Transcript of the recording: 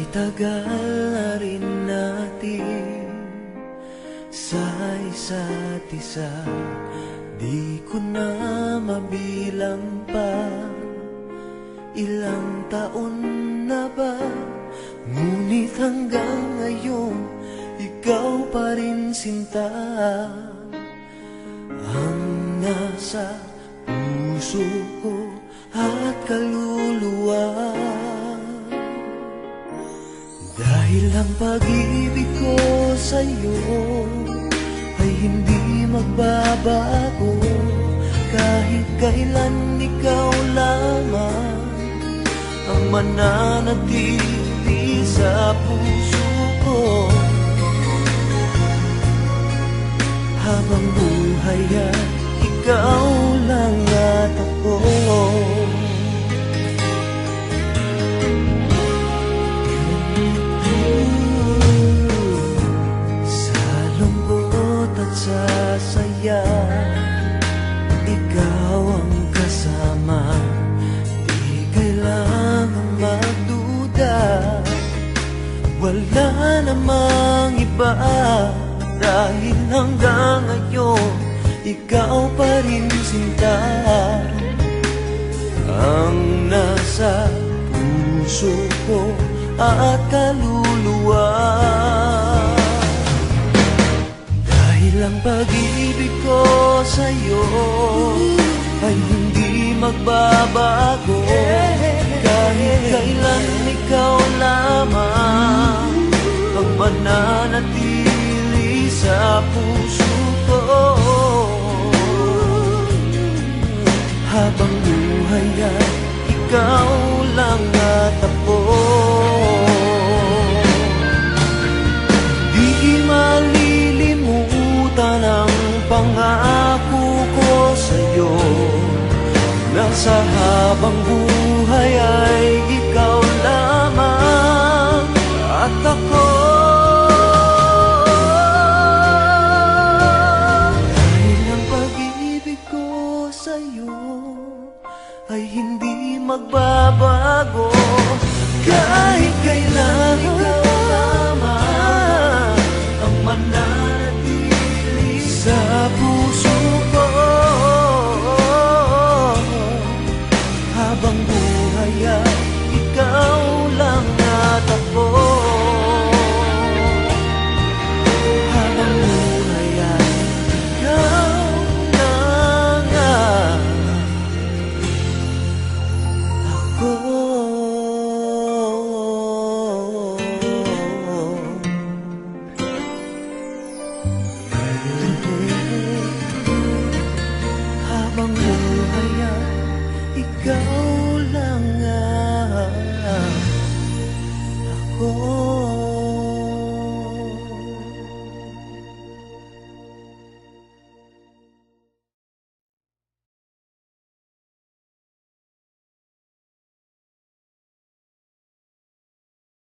tagal na rin natin sa isa't isa, di ko na mabilang pa. Ilang taon na ba? Ngunit hanggang ngayon, ikaw pa rin sinta ang nasa puso ko at kaluluwa. Dahil ang pag-ibig ko sa'yo ay hindi magbabago, kahit kailan ikaw lamang ang mananatili sa puso ko. Habang buhay ay ikaw lang at ako. Sa lungkot at sa saya, ikaw ang kasama. Di kailangang magduda, wala namang iba. Dahil hanggang ngayon, ikaw pa rin sinta ang nasa puso ko at kaluluwa. Dahil ang pag-ibig ko sa'yo ay hindi magbabago, kahit kailan ikaw lamang ang mananatili sa puso ko. Habang buhay ay ikaw lang at ako. Di malilimutan ang pangako ko sa'yo, na sa habang buhay ay ikaw lamang at ako. Ay hindi magbabago, kahit kailan ikaw lamang ang mananatili sa puso ko. Habang buhay ay ikaw lang